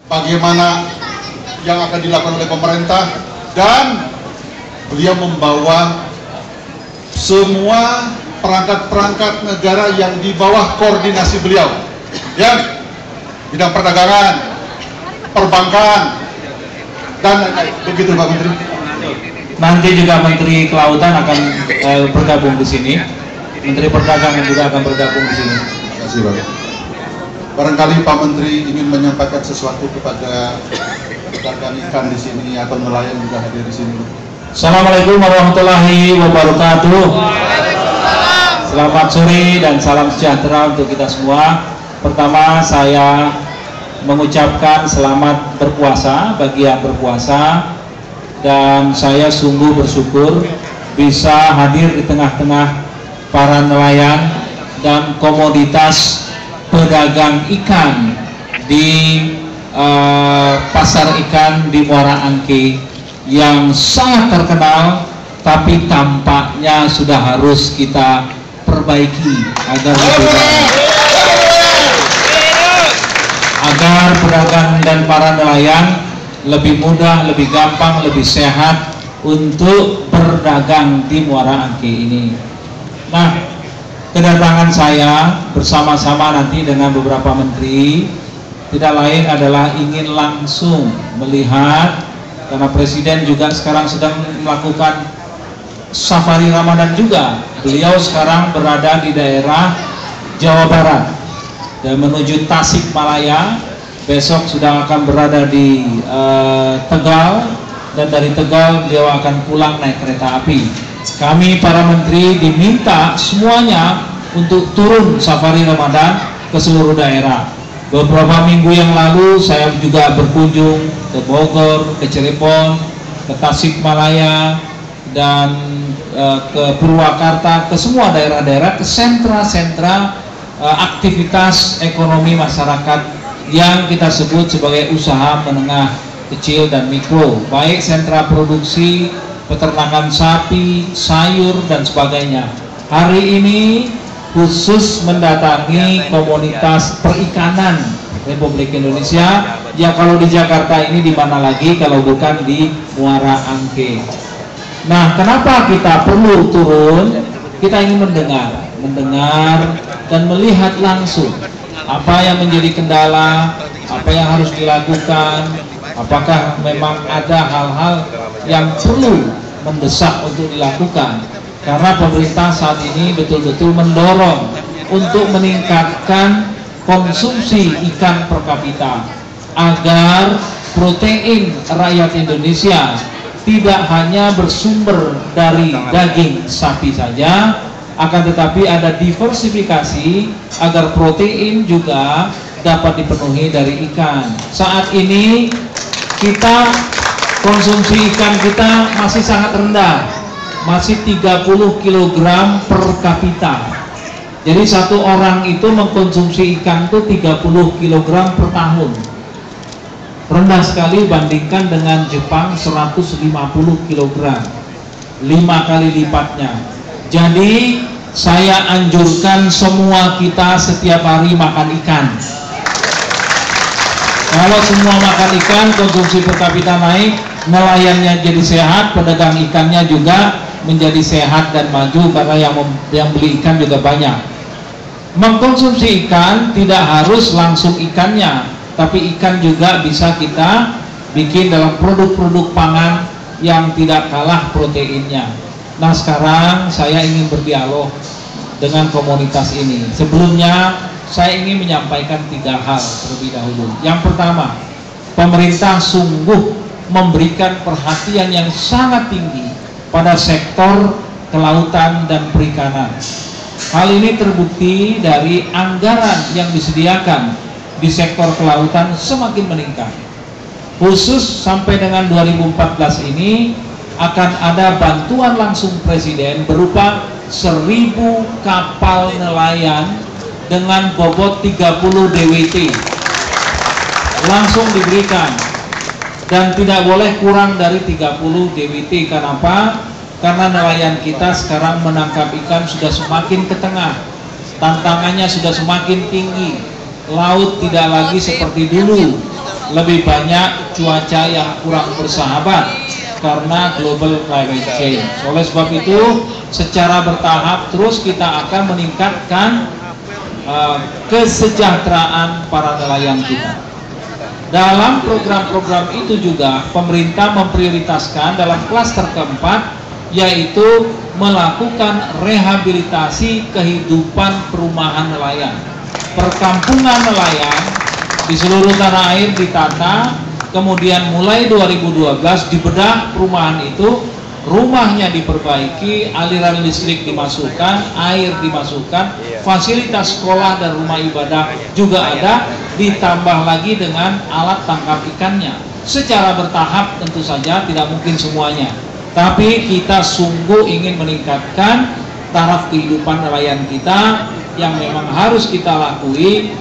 bagaimana yang akan dilakukan oleh pemerintah, dan beliau membawa semua perangkat-perangkat negara yang di bawah koordinasi beliau, ya, bidang perdagangan, perbankan, dan begitu Pak Menteri. Nanti juga Menteri Kelautan akan bergabung di sini, Menteri Perdagangan juga akan bergabung di sini. Terima kasih Pak. Barangkali Pak Menteri ingin menyampaikan sesuatu kepada pedagang ikan di sini atau nelayan juga hadir di sini. Assalamualaikum warahmatullahi wabarakatuh. Selamat sore dan salam sejahtera untuk kita semua. Pertama, saya mengucapkan selamat berpuasa bagi yang berpuasa, dan saya sungguh bersyukur bisa hadir di tengah-tengah para nelayan dan komoditas pedagang ikan di pasar ikan di Muara Angke yang sangat terkenal, tapi tampaknya sudah harus kita perbaiki agar pedagang dan para nelayan lebih mudah, lebih gampang, lebih sehat untuk berdagang di Muara Angke ini. Nah, kedatangan saya bersama-sama nanti dengan beberapa menteri tidak lain adalah ingin langsung melihat, karena Presiden juga sekarang sedang melakukan safari Ramadan juga. Beliau sekarang berada di daerah Jawa Barat dan menuju Tasikmalaya. Besok sudah akan berada di Tegal, dan dari Tegal beliau akan pulang naik kereta api. Kami para menteri diminta semuanya untuk turun safari Ramadan ke seluruh daerah. Beberapa minggu yang lalu saya juga berkunjung ke Bogor, ke Cirebon, ke Tasikmalaya, dan ke Purwakarta, ke semua daerah-daerah, ke sentra-sentra aktivitas ekonomi masyarakat yang kita sebut sebagai usaha menengah, kecil, dan mikro, baik sentra produksi, peternakan sapi, sayur, dan sebagainya. Hari ini khusus mendatangi komunitas perikanan Republik Indonesia. Ya, kalau di Jakarta ini di mana lagi kalau bukan di Muara Angke. Nah, kenapa kita perlu turun? Kita ingin mendengar dan melihat langsung apa yang menjadi kendala, apa yang harus dilakukan, apakah memang ada hal-hal yang perlu mendesak untuk dilakukan. Karena pemerintah saat ini betul-betul mendorong untuk meningkatkan konsumsi ikan per kapita, agar protein rakyat Indonesia tidak hanya bersumber dari daging sapi saja, akan tetapi ada diversifikasi agar protein juga dapat dipenuhi dari ikan. Saat ini kita konsumsi ikan kita masih sangat rendah, masih 30 kg per kapita. Jadi satu orang itu mengkonsumsi ikan itu 30 kg per tahun. Rendah sekali bandingkan dengan Jepang 150 kg, 5 kali lipatnya. Jadi saya anjurkan semua kita setiap hari makan ikan. Kalau semua makan ikan, konsumsi per kapita naik, nelayannya jadi sehat, pedagang ikannya juga menjadi sehat dan maju, karena yang beli ikan juga banyak. Mengkonsumsi ikan tidak harus langsung ikannya, tapi ikan juga bisa kita bikin dalam produk-produk pangan yang tidak kalah proteinnya. Nah, sekarang saya ingin berdialog dengan komunitas ini. Sebelumnya saya ingin menyampaikan 3 hal terlebih dahulu. Yang pertama, pemerintah sungguh memberikan perhatian yang sangat tinggi pada sektor kelautan dan perikanan. Hal ini terbukti dari anggaran yang disediakan di sektor kelautan semakin meningkat. Khusus sampai dengan 2014 ini akan ada bantuan langsung Presiden berupa 1000 kapal nelayan dengan bobot 30 DWT langsung diberikan, dan tidak boleh kurang dari 30 DWT. Kenapa? Karena nelayan kita sekarang menangkap ikan sudah semakin ke tengah, tantangannya sudah semakin tinggi, laut tidak lagi seperti dulu lebih banyak cuaca yang kurang bersahabat karena global climate change. Oleh sebab itu, secara bertahap terus kita akan meningkatkan kesejahteraan para nelayan kita. Dalam program-program itu juga pemerintah memprioritaskan dalam klaster keempat, yaitu melakukan rehabilitasi kehidupan perumahan nelayan. Perkampungan nelayan di seluruh tanah air ditata, kemudian mulai 2012 dibedah perumahan itu, rumahnya diperbaiki, aliran listrik dimasukkan, air dimasukkan, fasilitas sekolah dan rumah ibadah juga ada, ditambah lagi dengan alat tangkap ikannya. Secara bertahap tentu saja, tidak mungkin semuanya, tapi kita sungguh ingin meningkatkan taraf kehidupan nelayan kita yang memang harus kita lakui,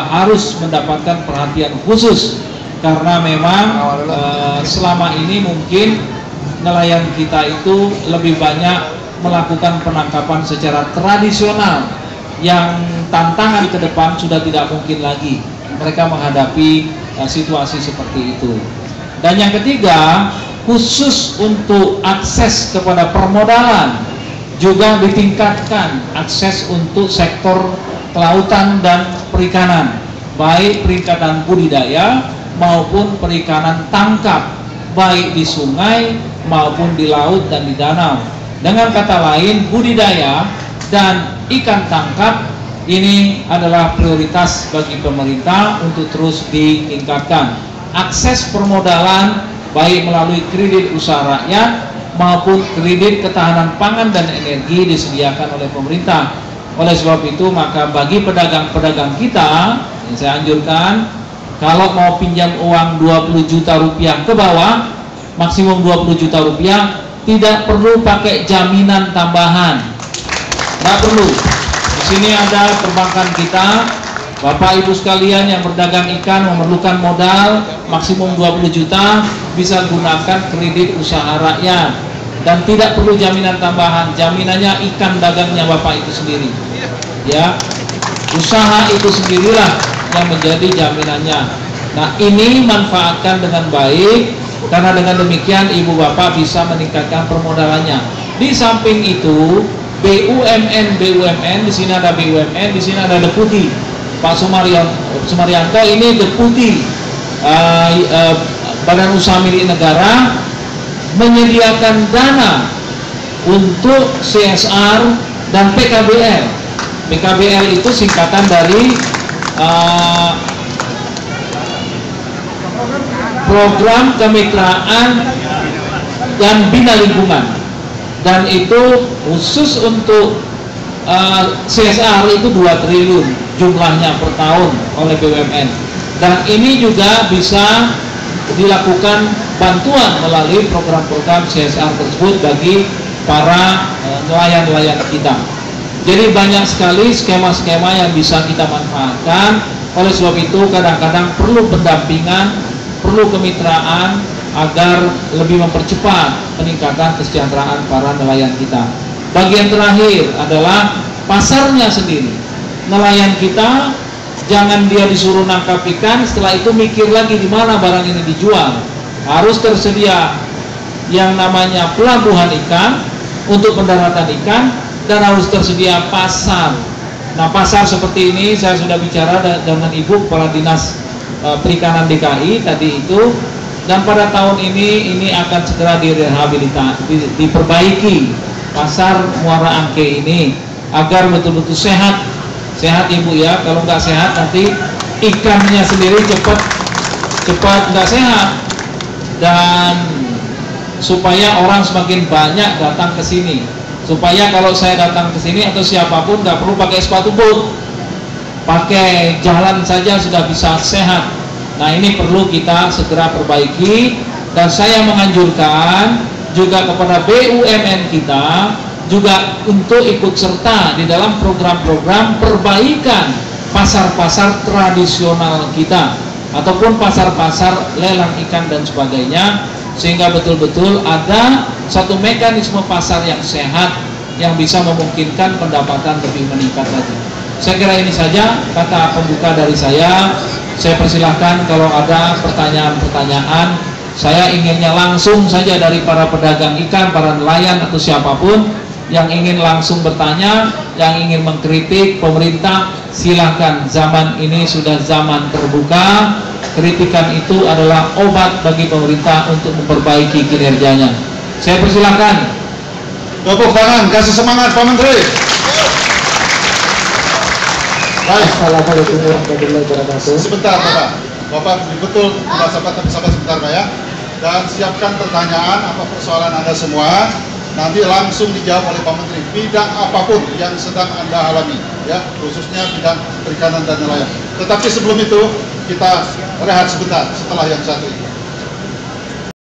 harus mendapatkan perhatian khusus karena memang selama ini mungkin nelayan kita itu lebih banyak melakukan penangkapan secara tradisional yang tantangan ke depan sudah tidak mungkin lagi mereka menghadapi situasi seperti itu. Dan yang ketiga, khusus untuk akses kepada permodalan juga ditingkatkan, akses untuk sektor kelautan dan perikanan, baik perikanan budidaya maupun perikanan tangkap, baik di sungai maupun di laut dan di danau. Dengan kata lain, budidaya dan ikan tangkap ini adalah prioritas bagi pemerintah untuk terus ditingkatkan. Akses permodalan baik melalui kredit usaha rakyat maupun kredit ketahanan pangan dan energi disediakan oleh pemerintah. Oleh sebab itu, maka bagi pedagang-pedagang kita, saya anjurkan kalau mau pinjam uang 20 juta rupiah ke bawah, maksimum 20 juta rupiah, tidak perlu pakai jaminan tambahan. Tidak perlu. Di sini ada perbankan kita, Bapak Ibu sekalian yang berdagang ikan memerlukan modal maksimum 20 juta, bisa gunakan kredit usaha rakyat dan tidak perlu jaminan tambahan. Jaminannya ikan dagangnya Bapak itu sendiri. Ya, usaha itu sendirilah yang menjadi jaminannya. Nah, ini manfaatkan dengan baik karena dengan demikian ibu bapak bisa meningkatkan permodalannya. Di samping itu, BUMN di sini ada BUMN, di sini ada deputi Pak Sumaryanto, ini deputi Badan Usaha Milik Negara, menyediakan dana untuk CSR dan PKBL. PKBL itu singkatan dari Program Kemitraan dan Bina Lingkungan, dan itu khusus untuk CSR itu 2 triliun jumlahnya per tahun oleh BUMN, dan ini juga bisa dilakukan bantuan melalui program-program CSR tersebut bagi para nelayan-nelayan kita. Jadi banyak sekali skema-skema yang bisa kita manfaatkan. Oleh sebab itu kadang-kadang perlu pendampingan, perlu kemitraan agar lebih mempercepat peningkatan kesejahteraan para nelayan kita. Bagian terakhir adalah pasarnya sendiri. Nelayan kita jangan dia disuruh nangkap ikan, setelah itu mikir lagi di mana barang ini dijual. Harus tersedia yang namanya pelabuhan ikan untuk pendaratan ikan, dan harus tersedia pasar. Nah, pasar seperti ini saya sudah bicara dengan Ibu Kepala Dinas Perikanan DKI tadi itu, dan pada tahun ini akan segera direhabilitasi, diperbaiki pasar Muara Angke ini agar betul-betul sehat Ibu ya. Kalau nggak sehat nanti ikannya sendiri cepat nggak sehat, dan supaya orang semakin banyak datang ke sini, supaya kalau saya datang ke sini atau siapapun nggak perlu pakai sepatu boot, pakai jalan saja sudah bisa sehat. Nah, ini perlu kita segera perbaiki, dan saya menganjurkan juga kepada BUMN kita juga untuk ikut serta di dalam program-program perbaikan pasar-pasar tradisional kita ataupun pasar-pasar lelang ikan dan sebagainya, sehingga betul-betul ada satu mekanisme pasar yang sehat yang bisa memungkinkan pendapatan lebih meningkat lagi. Saya kira ini saja kata pembuka dari saya. Saya persilahkan kalau ada pertanyaan-pertanyaan. Saya inginnya langsung saja dari para pedagang ikan, para nelayan atau siapapun yang ingin langsung bertanya, yang ingin mengkritik pemerintah, silahkan. Zaman ini sudah zaman terbuka. Kritikan itu adalah obat bagi pemerintah untuk memperbaiki kinerjanya. Saya persilahkan. Tepuk tangan, kasih semangat Pak Menteri. Baik. Assalamualaikum warahmatullahi wabarakatuh. Sebentar Bapak, Bapak betul tidak sabar sebentar Pak ya. Dan siapkan pertanyaan apa persoalan Anda semua, nanti langsung dijawab oleh Pak Menteri. Bidang apapun yang sedang Anda alami, ya khususnya bidang perikanan dan nelayan. Tetapi sebelum itu kita rehat sebentar setelah yang satu ini.